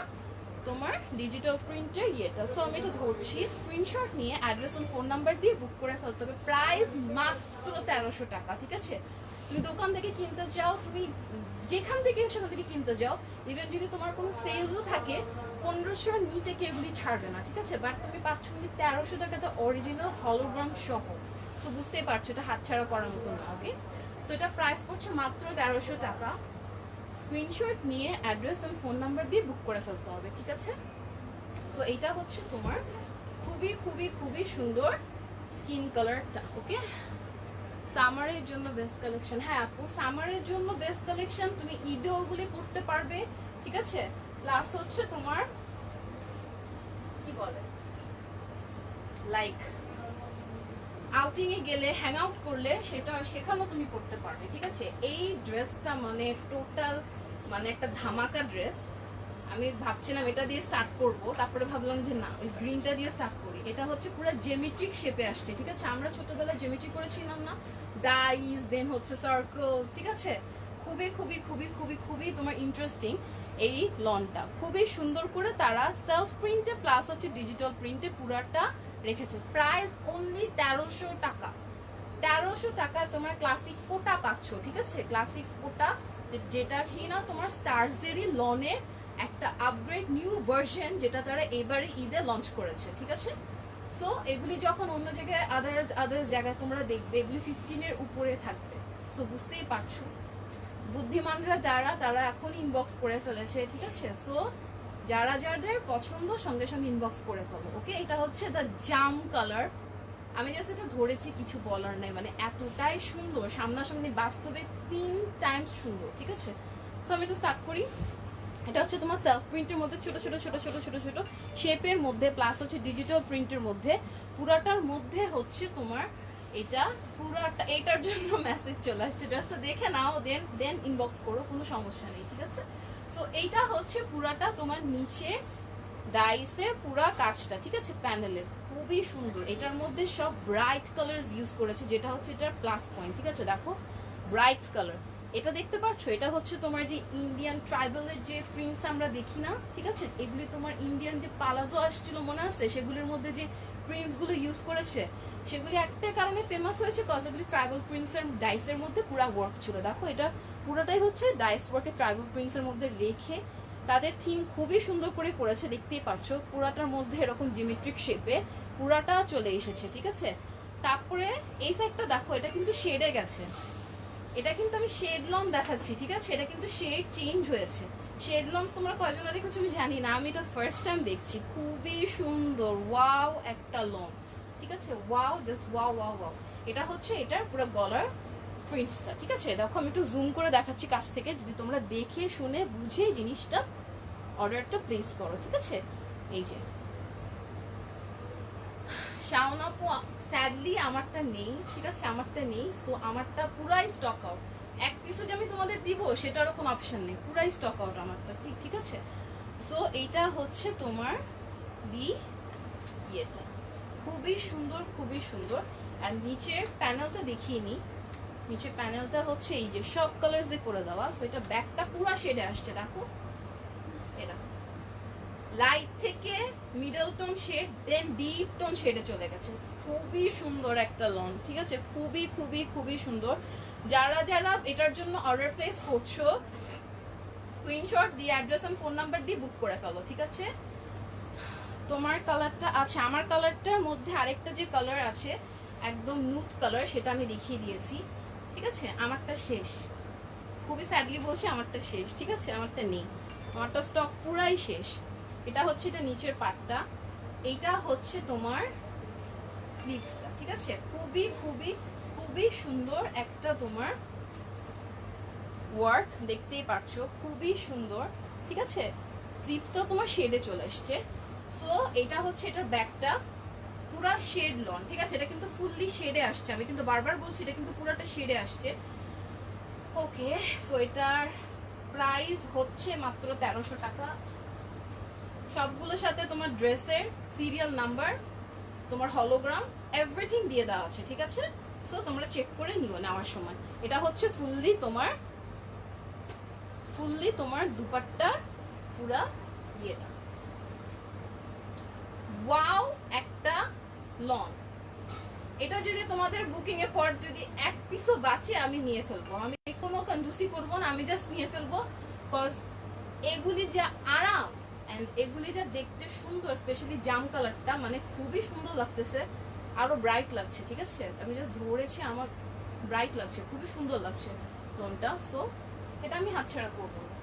তোমার ডিজিটাল প্রিন্টের ইয়েটা। সো আমি এটা ধরছি, স্ক্রিনশট নিয়ে অ্যাড্রেস আর ফোন নাম্বার দিয়ে বুক করে ফেলতে হবে। প্রাইস মাত্র 1300 টাকা, ঠিক আছে। তুমি দোকান থেকে কিনতে যাও, তুমি যেখান থেকে সেখান থেকে কিনতে যাও, ইভেন যদি তোমার কোনো সেলসও থাকে 1500 নিচে কেউ এগুলি ছাড়বে না, ঠিক আছে। বাট তুমি পাচ্ছ 1300 টাকাতে অরিজিনাল হলোগ্রাম সহ। সো বুঝতেই পারছো এটা হাতছাড়া করার মতো না, ওকে। সো এটা প্রাইস পড়ছে মাত্র 1300 টাকা। স্ক্রিনশট নিয়ে অ্যাড্রেস এবং ফোন নাম্বার দিয়ে বুক করে ফেলতে হবে, ঠিক আছে। সো এইটা হচ্ছে তোমার খুবই খুবই খুবই সুন্দর স্কিন কালারটা, ওকে। সামারের জন্য বেস্ট কালেকশন। হ্যাঁ আপু, সামারের জন্য বেস্ট কালেকশন, তুমি ঈদে ওগুলি পড়তে পারবে, ঠিক আছে। প্লাস হচ্ছে তোমার কি বলে, লাইক আউটিং এ গেলে, হ্যাং আউট করলে সেখানেও তুমি পড়তে পারবে, ঠিক আছে। এই ড্রেসটা মানে টোটাল মানে একটা ধামাকা ড্রেস। আমি ভাবছিলাম এটা দিয়ে স্টার্ট করব, তারপরে ভাবলাম যে না, ওই গ্রিনটা দিয়ে স্টার্ট করি। এটা হচ্ছে পুরো জেমেট্রিক শেপে আসছে, ঠিক আছে। আমরা ছোটবেলায় জেমেট্রি করেছিলাম না, ডাইস, দেন হচ্ছে সার্কেলস, ঠিক আছে। খুবই খুবই খুবই খুবই খুবই তোমার ইন্টারেস্টিং এই লনটা। খুবই সুন্দর করে তারা সেলফ প্রিন্টে প্লাস হচ্ছে ডিজিটাল প্রিন্টে পুরাটা রেখেছে। প্রাইস অনলি 1300 টাকা। 1300 টাকা তোমার ক্লাসিক কোটা পাচ্ছ, ঠিক আছে। ক্লাসিক কোটা যেটা কি না তোমার স্টারজেরই লনে একটা আপগ্রেড নিউ ভার্সন, যেটা তারা এবারে ঈদে লঞ্চ করেছে, ঠিক আছে। সো এগুলি যখন অন্য জায়গায় আদার্স জায়গায় তোমরা দেখবে, এগুলি 15 এর উপরে থাকবে। সো বুঝতেই পারছো বুদ্ধিমানরা যারা, তারা এখন ইনবক্স করে ফেলেছে, ঠিক আছে। সো যারা যাদের পছন্দ সঙ্গে সঙ্গে ইনবক্স করে ফেলো, ওকে। এটা হচ্ছে দ্য জাম কালার। আমি জাস্ট এটা ধরেছি, কিছু বলার নাই, মানে এতটাই সুন্দর, সামনাসামনি বাস্তবে 3 টাইমস সুন্দর, ঠিক আছে। সো আমি তো স্টার্ট করি। এটা হচ্ছে তোমার সেলফ প্রিন্টের মধ্যে ছোট ছোট ছোট ছোট ছোট ছোট শেপের মধ্যে, প্লাস হচ্ছে ডিজিটাল প্রিন্টের মধ্যে, পুরাটার মধ্যে হচ্ছে তোমার এটা পুরাটা। এটার জন্য মেসেজ চলে আসছে, ড্রেসটা দেখে নাও, দেন ইনবক্স করো, কোনো সমস্যা নেই, ঠিক আছে। সো এইটা হচ্ছে পুরাটা তোমার নিচে ডাইসের পুরা কাজটা, ঠিক আছে, প্যানেলের খুবই সুন্দর। এটার মধ্যে সব ব্রাইট কালার ইউজ করেছে, যেটা হচ্ছে এটার প্লাস পয়েন্ট, ঠিক আছে। দেখো ব্রাইট কালার, এটা দেখতে পাচ্ছ, এটা হচ্ছে তোমার যে ইন্ডিয়ান ট্রাইবালের যে প্রিন্টস আমরা দেখি না, ঠিক আছে। এগুলি তোমার ইন্ডিয়ান যে পালাজো আসছিল মনে আছে, সেগুলির মধ্যে যে প্রিন্টসগুলো ইউজ করেছে, সেগুলি একটা কারণে ফেমাস হয়েছে, কজ এগুলি ট্রাইবাল প্রিন্টসের ডাইসের মধ্যে পুরা ওয়ার্ক ছিল। দেখো এটা পুরোটাই হচ্ছে ডাইস ওয়ার্কে ট্রাইবাল প্রিন্টসের মধ্যে রেখে তাদের থিম খুবই সুন্দর করে করেছে, দেখতেই পাচ্ছ। পুরাটার মধ্যে এরকম জিওমেট্রিক শেপে পুরাটা চলে এসেছে, ঠিক আছে। তারপরে এই সাইডটা দেখো, এটা কিন্তু শেডে গেছে, এটা কিন্তু আমি শেড লন দেখাচ্ছি, ঠিক আছে। এটা কিন্তু শেড চেঞ্জ হয়েছে। শেড লঞ্চ তোমরা কয়জনা দেখেছো আমি জানি না, আমি এটা ফার্স্ট টাইম দেখছি। খুবই সুন্দর, ওয়াও একটা লন, ঠিক আছে। Wow, just wow wow wow. এটা হচ্ছে এটার পুরো গলার প্রিন্টসটা, ঠিক আছে। দেখো আমি একটু জুম করে দেখাচ্ছি কাছ থেকে, যদি তোমরা দেখে শুনে বুঝে জিনিসটা অর্ডারটা প্লেস করো, ঠিক আছে। এই যে শাওন আপু, স্যাডলি আমারটা নেই, ঠিক আছে, আমারটা নেই। সো আমারটা পুরাই স্টক আউট। এক পিসও যে আমি তোমাদের দিব সেটারও কোনো অপশন নেই, পুরাই স্টক আউট আমারটা, ঠিক আছে। সো এইটা হচ্ছে তোমার ইয়েটা খুবই সুন্দর, খুবই সুন্দর। আর নিচের প্যানেলটা দেখিয়ে নিই। নিচের প্যানেলটা হচ্ছে এই যে সব কালার্স দিয়ে করে দেওয়া। সো এটা ব্যাকটা পুরা শেডে আসছে, দেখো এটা লাইট থেকে মিডল টোন শেড, দেন ডিপ টোন শেডে চলে গেছে। খুবই সুন্দর একটা লন, ঠিক আছে। খুবই খুবই খুবই সুন্দর। যারা যারা এটার জন্য অর্ডার প্লেস করছো, স্ক্রিনশট দিয়ে অ্যাড্রেস আর ফোন নাম্বার দিয়ে বুক করে ফেলো, ঠিক আছে। তোমার কালারটা আছে, আমার কালারটার মধ্যে আরেকটা যে কালার আছে একদম নুট কালার, সেটা আমি দেখিয়ে দিয়েছি, ঠিক আছে। আমারটা শেষ, খুবই স্যাডলি বলছি, আমারটা শেষ, ঠিক আছে। আমারটা নেই, আমারটা স্টক পুরাই শেষ। এটা হচ্ছে এটা নিচের পাটটা, এইটা হচ্ছে তোমার স্লিভসটা, ঠিক আছে। খুবই খুবই খুবই সুন্দর একটা তোমার ওয়ার্ক, দেখতেই পাচ্ছ, খুবই সুন্দর, ঠিক আছে। স্লিভসটাও তোমার শেডে চলে আসছে। সো এটা হচ্ছে এটার ব্যাকটা পুরা শেড লন, ঠিক আছে। এটা কিন্তু ফুললি শেডে আসছে, আমি কিন্তু বারবার বলছি এটা কিন্তু পুরাটা শেডে আসছে, ওকে। সো এটার প্রাইস হচ্ছে মাত্র 1300 টাকা। সবগুলোর সাথে তোমার ড্রেসের সিরিয়াল নাম্বার, তোমার হলোগ্রাম, এভরিথিং দিয়ে দেওয়া আছে, ঠিক আছে। সো তোমরা চেক করে নিও নেওয়ার সময়। এটা হচ্ছে ফুললি তোমার দুপাট্টার পুরা ইয়েটা, ওয়াও একটা লন। এটা যদি তোমাদের বুকিং এর পর যদি এক পিসও বাঁচে আমি নিয়ে ফেলবো, আমি কোনো কঞ্জুসি করবো না, আমি জাস্ট নিয়ে ফেলবো। কজ এগুলি যা আরাম এন্ড এগুলি যা দেখতে সুন্দর, স্পেশালি জাম কালারটা মানে খুবই সুন্দর লাগতেছে, আরো ব্রাইট লাগছে, ঠিক আছে। আমি জাস্ট ধরেছি, আমার ব্রাইট লাগছে, খুবই সুন্দর লাগছে লোনটা। সো এটা আমি হাতছাড়া করবো না।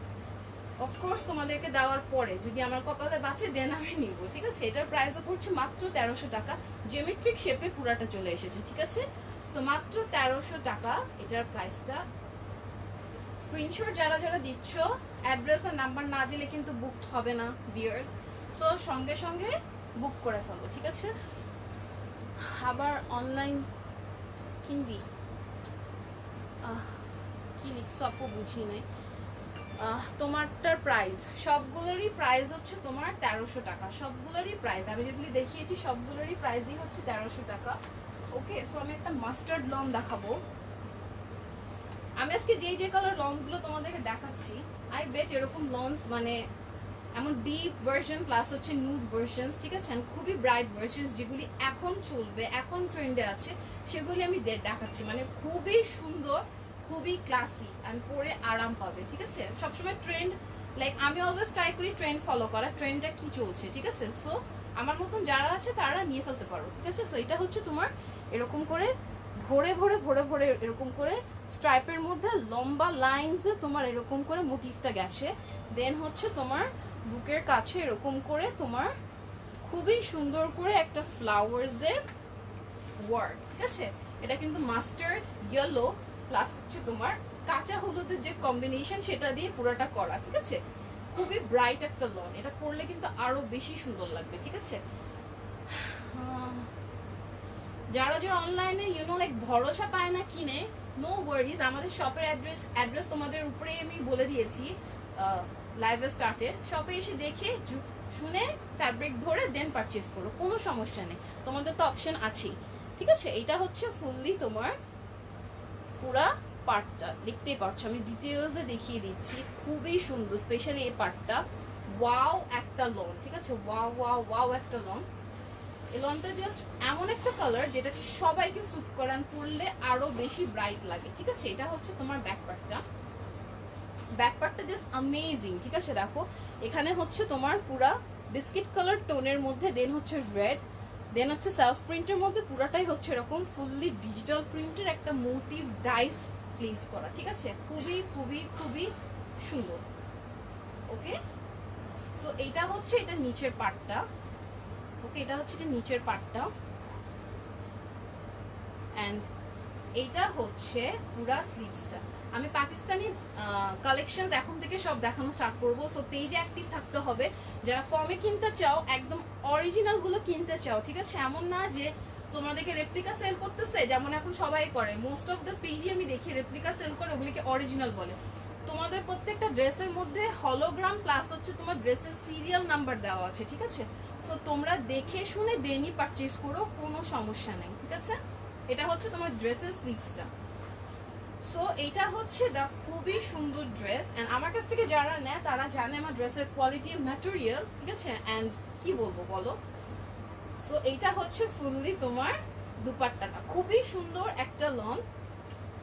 অফকোর্স তোমাদেরকে দেওয়ার পরে যদি আমার কপালে বাঁচে দেন আমি নিব, ঠিক আছে। এটার প্রাইসও পড়ছে মাত্র 1300 টাকা। জিওমেট্রিক শেপে পুরাটা চলে এসেছে, ঠিক আছে। সো মাত্র 1300 টাকা এটার প্রাইসটা। স্ক্রিনশট যারা যারা দিচ্ছ, অ্যাড্রেস আর নাম্বার না দিলে কিন্তু বুকড হবে না ভিউয়ার্স। সো সঙ্গে সঙ্গে বুক করে ফেলো, ঠিক আছে? আবার অনলাইন কিনবি, কি লিখছো আপু বুঝি নাই। তোমারটার প্রাইস, সবগুলোরই প্রাইস হচ্ছে তোমার 1300 টাকা। সবগুলোরই প্রাইস আমি যেগুলি দেখিয়েছি সবগুলোরই প্রাইসই হচ্ছে 1300 টাকা। ওকে, সো আমি একটা মাস্টার্ড লন দেখাবো। আমি আজকে যে যে কালার লঞ্চগুলো তোমাদেরকে দেখাচ্ছি, আই বেট এরকম লঞ্চ মানে এমন ডিপ ভার্সন প্লাস হচ্ছে নুড ভার্সনস, ঠিক আছে, খুবই ব্রাইট ভার্সনস যেগুলি এখন চলবে, এখন ট্রেন্ডে আছে, সেগুলি আমি দেখাচ্ছি। মানে খুবই সুন্দর, খুবই ক্লাসি অ্যান্ড পরে আরাম পাবে, ঠিক আছে? সবসময় ট্রেন্ড, লাইক আমি অলওয়েজ ট্রাই করি ট্রেন্ড ফলো করা, ট্রেন্ডটা কি চলছে, ঠিক আছে? সো আমার মতন যারা আছে তারা নিয়ে ফেলতে পারো, ঠিক আছে? সো এটা হচ্ছে তোমার এরকম করে ভরে ভরে ভরে ভরে এরকম করে স্ট্রাইপের মধ্যে লম্বা লাইনসে তোমার এরকম করে মোটিভটা গেছে। দেন হচ্ছে তোমার বুকের কাছে এরকম করে তোমার খুবই সুন্দর করে একটা ফ্লাওয়ার্সের ওয়ার্ক, ঠিক আছে? এটা কিন্তু মাস্টার্ড ইয়েলো প্লাস হচ্ছে তোমার কাঁচা হলুদের যে কম্বিনেশন সেটা দিয়ে পুরোটা করা, ঠিক আছে? খুবই ব্রাইট একটা লন, এটা পরলে কিন্তু আরো বেশি সুন্দর লাগবে, ঠিক আছে? যারা যারা অনলাইনে লাইক ভরসা পায় না কিনে, নো ওয়ারিজ, আমাদের শপের অ্যাড্রেস তোমাদের উপরে আমি বলে দিয়েছি লাইভে স্টার্টে। শপে এসে দেখে শুনে ফ্যাব্রিক ধরে দেন পারচেজ করো, কোনো সমস্যা নেই, তোমাদের তো অপশন আছেই, ঠিক আছে? এটা হচ্ছে ফুললি তোমার পুরা পার্টটা, দেখতেই পাচ্ছ আমি ডিটেলসে দেখিয়ে দিচ্ছি, খুবই সুন্দর, স্পেশালি এই পার্টটা। ওয়াও একটা লন, ঠিক আছে? ওয়াও ওয়াও ওয়াও একটা লন। এই লনটা জাস্ট এমন একটা কালার যেটাকে সবাইকে স্যুট করান, পরলে আরো বেশি ব্রাইট লাগে, ঠিক আছে? এটা হচ্ছে তোমার ব্যাক পার্টটা। ব্যাক পার্টটা জাস্ট অ্যামেজিং, ঠিক আছে? দেখো এখানে হচ্ছে তোমার পুরা বিস্কিট কালার টোনের মধ্যে, দেন হচ্ছে রেড, দেন হচ্ছে সেলফ প্রিন্টের মধ্যে, পুরাটাই হচ্ছে এরকম ফুললি ডিজিটাল প্রিন্টের একটা মোটিভ ডাইস প্লেস করা, ঠিক আছে? খুবই খুবই খুবই সুন্দর। ওকে, সো এইটা হচ্ছে এটা নিচের পার্টটা। ওকে, এটা হচ্ছে এটা নিচের পার্টটা, অ্যান্ড এইটা হচ্ছে পুরা স্লিভসটা। আমি পাকিস্তানি কালেকশন এখন থেকে সব দেখানো স্টার্ট করবো, সো পেজে অ্যাক্টিভ থাকতে হবে। যারা কমে কিনতে চাও, একদম অরিজিনাল গুলো কিনতে চাও, ঠিক আছে? এমন না যে তোমাদেরকে রেপ্লিকা সেল করতেছে, যেমন এখন সবাই করে, মোস্ট অফ দ্য পেজই আমি দেখি রেপ্লিকা সেল করে, ওগুলিকে অরিজিনাল বলে। তোমাদের প্রত্যেকটা ড্রেসের মধ্যে হলোগ্রাম প্লাস হচ্ছে তোমার ড্রেসের সিরিয়াল নাম্বার দেওয়া আছে, ঠিক আছে? সো তোমরা দেখে শুনে দেনই পারচেজ করো, কোনো সমস্যা নেই, ঠিক আছে? এটা হচ্ছে তোমার ড্রেসের স্লিভসটা। সো এটা হচ্ছে দা খুবই সুন্দর ড্রেস, এন্ড আমার কাছ থেকে যারা নেয় তারা জানে আমার ড্রেসের কোয়ালিটি ম্যাটেরিয়াল, ঠিক আছে? এন্ড কি বলবো বলো। সো এইটা হচ্ছে ফুললি তোমার দুপাট্টাটা, খুবই সুন্দর একটা লন।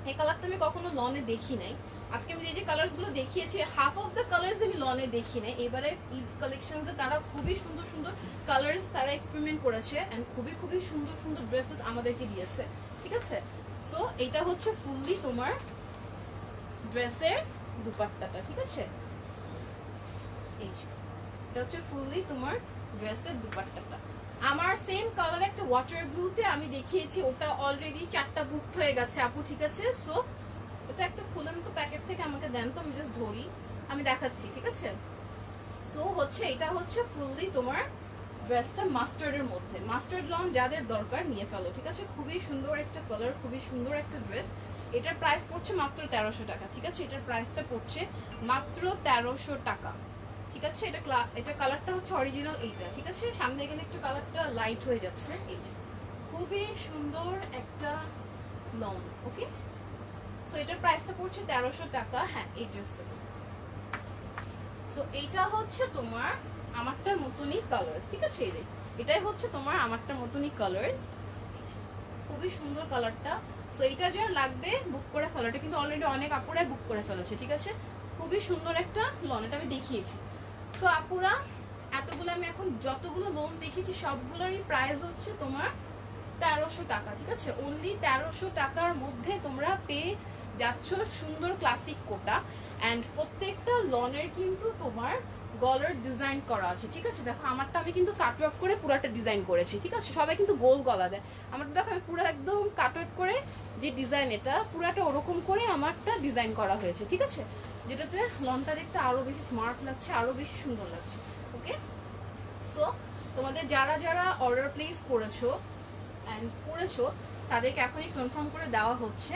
এই কালারটা আমি কখনো লনে দেখি নাই। আজকে আমি যে কালার্স গুলো দেখিয়েছি, হাফ অফ দ্য কালার্স আমি লনে দেখি নাই। এবারে ঈদ কালেকশনসে তারা খুবই সুন্দর সুন্দর কালার্স তারা এক্সপেরিমেন্ট করেছে, এন্ড খুবই খুবই সুন্দর সুন্দর ড্রেসেস আমাদেরকে দিয়েছে, ঠিক আছে? সো এটা হচ্ছে ফুললি তোমার ড্রেসের দুপাট্টাটা, ঠিক আছে? এই যে এটা হচ্ছে ফুললি তোমার ড্রেসের দুপাট্টাটা। আমার সেম কালার একটা ওয়াটার ব্লুতে আমি দেখিয়েছি, ওটা অলরেডি 4টা বুক হয়ে গেছে আপু, ঠিক আছে? সো ওটা একটা খুলেন তো প্যাকেট থেকে, আমাকে দেন তো, আমি জাস্ট ধরি, আমি দেখাচ্ছি, ঠিক আছে? সো হচ্ছে এটা হচ্ছে ফুললি তোমার ড্রেসটা মাস্টার্ডের মধ্যে, মাস্টার্ড লন যাদের দরকার নিয়ে ফেলো, ঠিক আছে? খুবই সুন্দর একটা কালার, খুবই সুন্দর একটা ড্রেস। এটার প্রাইস পড়ছে মাত্র 1300 টাকা, ঠিক আছে? এটার প্রাইসটা পড়ছে মাত্র 1300 টাকা, ঠিক আছে? এটা কালারটা হচ্ছে অরিজিনাল এইটা, ঠিক আছে? সামনে গেলে একটু কালারটা লাইট হয়ে যাচ্ছে, এই যে খুবই সুন্দর একটা লং। ওকে, সো এটার প্রাইসটা পড়ছে 1300 টাকা। হ্যাঁ, এই ড্রেসটা। সো এইটা হচ্ছে তোমার আমারটার মতনই কালার্স, ঠিক আছে? এটাই হচ্ছে তোমার আমারটার মতনই কালার্স, খুবই সুন্দর কালারটা। সো এইটা যার লাগবে বুক করে ফেলো, এটা কিন্তু অলরেডি অনেক আপুরা বুক করে ফেলেছে, ঠিক আছে? খুবই সুন্দর একটা লন, এটা আমি দেখিয়েছি। সো আপুরা এতগুলো আমি এখন যতগুলো লোনস দেখিয়েছি সবগুলোরই প্রাইস হচ্ছে তোমার 1300 টাকা, ঠিক আছে? অনলি 1300 টাকার মধ্যে তোমরা পেয়ে যাচ্ছ সুন্দর ক্লাসিক কোটা, অ্যান্ড প্রত্যেকটা লনের কিন্তু তোমার গলার ডিজাইন করা আছে, ঠিক আছে। দেখো আমারটা আমি কিন্তু কাটওয়ার্ক করে পুরাটা ডিজাইন করেছি, ঠিক আছে। সবাই কিন্তু গোল গলা দেয়, আমারটা দেখো আমি পুরো একদম কাটওয়ার্ক করে যে ডিজাইন, এটা পুরাটা ওরকম করে আমারটা ডিজাইন করা হয়েছে, ঠিক আছে। যেটাতে লনটা দেখতে আরো বেশি স্মার্ট লাগছে, আরো বেশি সুন্দর লাগছে। ওকে, সো তোমাদের যারা যারা অর্ডার প্লেস করেছো তাদেরকে এখনই কনফার্ম করে দেওয়া হচ্ছে।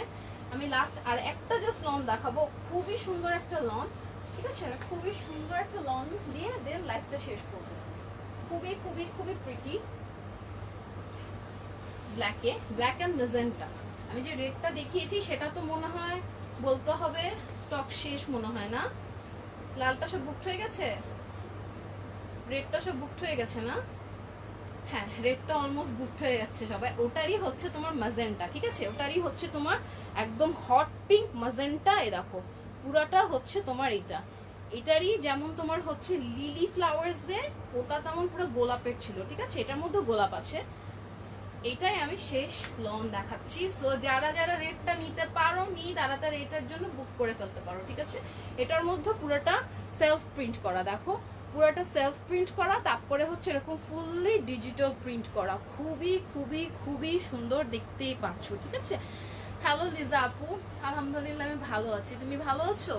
আমি লাস্ট আর একটা জাস্ট লন দেখাবো, খুবই সুন্দর একটা লন, ঠিক আছে। খুবই সুন্দর একটা লন দিয়ে দেন লাইফটা শেষ করবো। খুবই খুবই খুবই প্রিটি, ব্ল্যাক অ্যান্ড মেজেন্টা। আমি যে রেডটা দেখিয়েছি সেটা তো মনে হয় বলতে হবে স্টক শেষ, মনে হয় না? লালটা সব বুকড হয়ে গেছে, রেডটা সব বুকড হয়ে গেছে না? হ্যাঁ, রেডটা অলমোস্ট বুকড হয়ে যাচ্ছে সবাই। ওটারই হচ্ছে তোমার ম্যাজেন্টা, ঠিক আছে। ওটারই হচ্ছে তোমার একদম হট পিঙ্ক ম্যাজেন্টা। এই দেখো পুরাটা হচ্ছে তোমার এটারই যেমন তোমার হচ্ছে লিলি ফ্লাওয়ার্স যে ওটা তেমন পুরো গোলাপের ছিল, ঠিক আছে। এটার মধ্যে গোলাপ আছে। এটাই আমি শেষ লন দেখাচ্ছি। সো যারা যারা রেডটা নিতে পারো নি তারা এটার জন্য বুক করে ফেলতে পারো, ঠিক আছে। এটার মধ্যে পুরোটা সেলফ প্রিন্ট করা, দেখো পুরোটা সেলফ প্রিন্ট করা, তারপরে হচ্ছে এরকম ফুললি ডিজিটাল প্রিন্ট করা। খুবই খুবই খুবই সুন্দর, দেখতেই পাচ্ছ, ঠিক আছে। হ্যালো লিজা আপু, আলহামদুলিল্লাহ আমি ভালো আছি, তুমি ভালো আছো?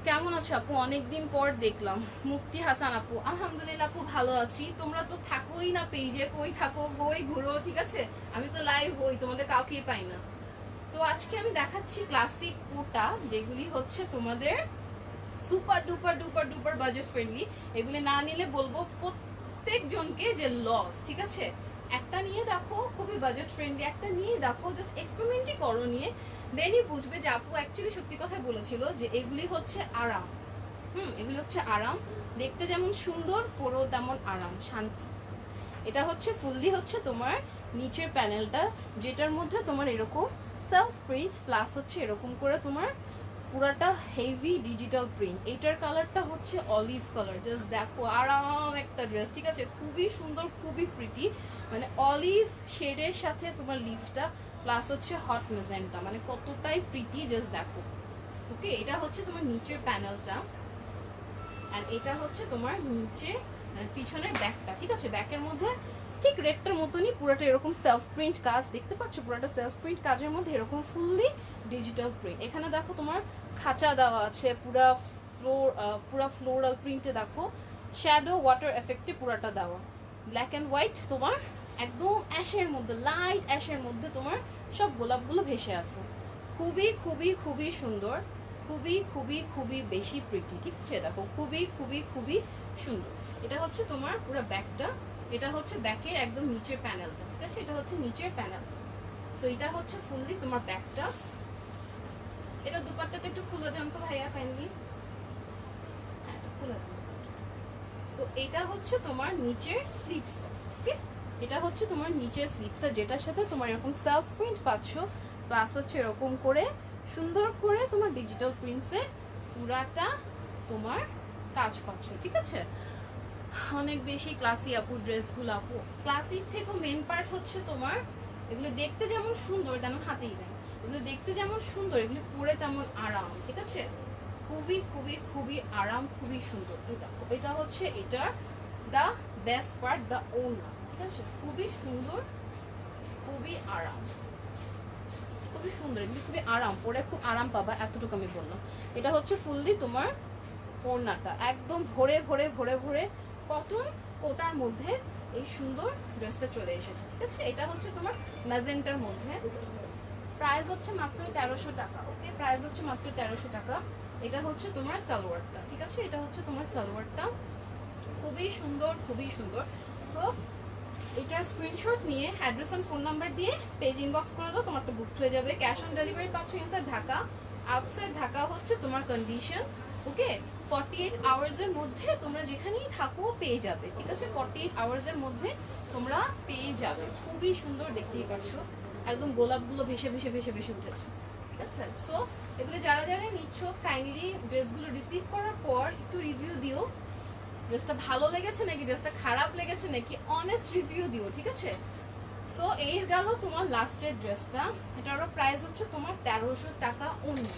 কেমন আছো আপু? অনেকদিন পর দেখলাম। মুক্তি হাসান আপু, আলহামদুলিল্লাহ আপু ভালো আছি। তোমরা তো থাকোই না পেজে, কই থাকো, কই ঘুরো, ঠিক আছে। আমি তো লাইভ হই, তোমাদের কাউকেই পাই না। তো আজকে আমি দেখাচ্ছি ক্লাসিক কোটা, যেগুলি হচ্ছে তোমাদের super duper duper duper budget friendly. এগুলি না নিলে বলবো প্রত্যেকজনকে যে লস, ঠিক আছে। একটা নিয়ে দেখো খুবই বাজেট ফ্রেন্ডলি, একটা নিয়ে দেখো জাস্ট এক্সপেরিমেন্টই করো নিয়ে, দেনই বুঝবে যে আপু অ্যাকচুয়ালি সত্যি কথা বলেছিল যে এগুলি হচ্ছে আরাম। এগুলি হচ্ছে আরাম, দেখতে যেমন সুন্দর, পরেও তেমন আরাম, শান্তি। এটা হচ্ছে ফুললি হচ্ছে তোমার নিচের প্যানেলটা, যেটার মধ্যে তোমার এরকম সেলফ প্রিন্ট প্লাস হচ্ছে এরকম করে তোমার পুরাটা হেভি ডিজিটাল প্রিন্ট। এটার কালারটা হচ্ছে অলিভ কালার, জাস্ট দেখো আরাম একটা ড্রেস, ঠিক আছে। খুবই সুন্দর, খুবই প্রিটি, মানে অলিভ শেডের সাথে তোমার লিফটা প্লাস হচ্ছে হট মেজেন্টা, মানে কতটাই প্রিটি, জাস্ট দেখো। ওকে, এটা হচ্ছে তোমার নিচের প্যানেলটা, আর এটা হচ্ছে তোমার নিচে পিছনের ব্যাকটা, ঠিক আছে। ব্যাকের মধ্যে ঠিক রেডটার মতনই পুরোটা এরকম সেলফ প্রিন্ট কাজ, দেখতে পাচ্ছ পুরোটা সেলফ প্রিন্ট কাজের মধ্যে এরকম ফুললি ডিজিটাল প্রিন্ট। এখানে দেখো তোমার খাঁচা দেওয়া আছে, পুরা ফ্লোরাল প্রিন্টে দেখো শ্যাডো ওয়াটার এফেক্টে পুরাটা দেওয়া। ব্ল্যাক অ্যান্ড হোয়াইট তোমার একদম অ্যাশের মধ্যে, লাইট অ্যাশের মধ্যে তোমার সব গোলাপগুলো ভেসে আছে। খুবই খুবই খুবই সুন্দর, খুবই খুবই খুবই বেশি প্রিটি, ঠিক আছে। দেখো খুবই খুবই খুবই সুন্দর। এটা হচ্ছে তোমার পুরো ব্যাকটা, এটা হচ্ছে ব্যাকের একদম নিচের প্যানেলটা, ঠিক আছে। এটা হচ্ছে নিচের প্যানেলটা। সো এটা হচ্ছে ফুললি তোমার ব্যাকটা। এটা দুপাট্টাটা একটু খুলে দেন তো ভাইয়া কাইন্ডলি, হ্যাঁ এটা খুলে দেন। সো এটা হচ্ছে তোমার নিচের স্লিভসটা, ওকে। এটা হচ্ছে তোমার নিচের স্লিভসটা, যেটার সাথে তোমার এরকম সেলফ প্রিন্ট পাচ্ছ, প্লাস হচ্ছে এরকম করে সুন্দর করে তোমার ডিজিটাল প্রিন্টসের পুরাটা তোমার কাজ পাচ্ছ, ঠিক আছে। অনেক বেশি ক্লাসি আপু ড্রেসগুলো, আপু ক্লাসিক থেকেও মেন পার্ট হচ্ছে তোমার এগুলো দেখতে যেমন সুন্দর, তেমন হাতেই দেয়। এগুলো দেখতে যেমন সুন্দর, এগুলো পরে তেমন আরাম, ঠিক আছে। খুবই খুবই খুবই আরাম, খুবই সুন্দর। এটা হচ্ছে এটার দ্য বেস্ট পার্ট, দ্য ওড়না, ঠিক আছে। খুবই সুন্দর, খুবই আরাম, খুবই সুন্দর, এগুলি খুবই আরাম, পরে খুব আরাম পাবা, এতটুকু আমি বললাম। এটা হচ্ছে ফুললি তোমার ওড়নাটা, একদম ভরে ভরে ভরে ভরে কটন কোটার মধ্যে এই সুন্দর ড্রেসটা চলে এসেছে, ঠিক আছে। এটা হচ্ছে তোমার ম্যাজেন্টার মধ্যে, প্রাইস হচ্ছে মাত্র 1300 টাকা, ওকে। প্রাইস হচ্ছে মাত্র 1300 টাকা। এটা হচ্ছে তোমার সালোয়ারটা, ঠিক আছে। এটা হচ্ছে তোমার সালোয়ারটা, খুবই সুন্দর, খুবই সুন্দর। সো এটার স্ক্রিনশট নিয়ে অ্যাড্রেস এন্ড ফোন নাম্বার দিয়ে পেজ ইনবক্স করে দাও, তোমারটা বুক হয়ে যাবে। ক্যাশ অন ডেলিভারি পাচ্ছ ইনসাইড ঢাকা, আউটসাইড ঢাকা হচ্ছে তোমার কন্ডিশন, ওকে। 48 আওয়ার্সের মধ্যে তোমরা যেখানেই থাকো পেয়ে যাবে, ঠিক আছে। 48 আওয়ার্সের মধ্যে তোমরা পেয়ে যাবে। খুবই সুন্দর, দেখতেই পাচ্ছ একদম গোলাপগুলো ভেসে ভেসে ভেসে ভেসে উঠেছে, ঠিক আছে। সো এগুলো যারা যারা নিচ্ছ কাইন্ডলি ড্রেসগুলো রিসিভ করার পর একটু রিভিউ দিও, ড্রেসটা ভালো লেগেছে নাকি ড্রেসটা খারাপ লেগেছে নাকি, অনেস্ট রিভিউ দিও, ঠিক আছে। সো এই গেল তোমার লাস্টের ড্রেসটা, এটারও প্রাইস হচ্ছে তোমার 1300 টাকা অনলি।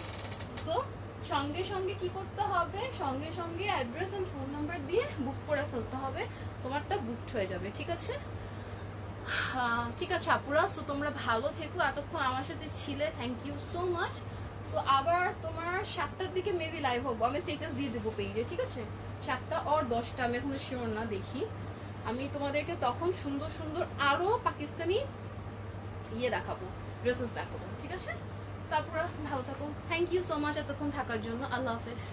সো সঙ্গে সঙ্গে কি করতে হবে, সঙ্গে সঙ্গে অ্যাড্রেস এন্ড ফোন নাম্বার দিয়ে বুক করে ফেলতে হবে, তোমারটা বুকড হয়ে যাবে। ঠিক আছে? ঠিক আছে আপুরা, সো তোমরা ভালো থেকো, এতক্ষণ আমার সাথে ছিলে, thank you so much. So আবার তোমার 7টার দিকে মেবি লাইভ হবো, আমি স্টেটাস দিয়ে দেবো পেজে। ঠিক আছে? 7টা আর 10টা, আমি এখন শিওর না, দেখি। আমি তোমাদেরকে তখন সুন্দর সুন্দর আরও পাকিস্তানি দেখাবো, ড্রেসেস দেখাবো। ঠিক আছে? সো আপুরা ভালো থাকো, থ্যাংক ইউ সো মাচ এতক্ষণ থাকার জন্য। আল্লাহ হাফেজ।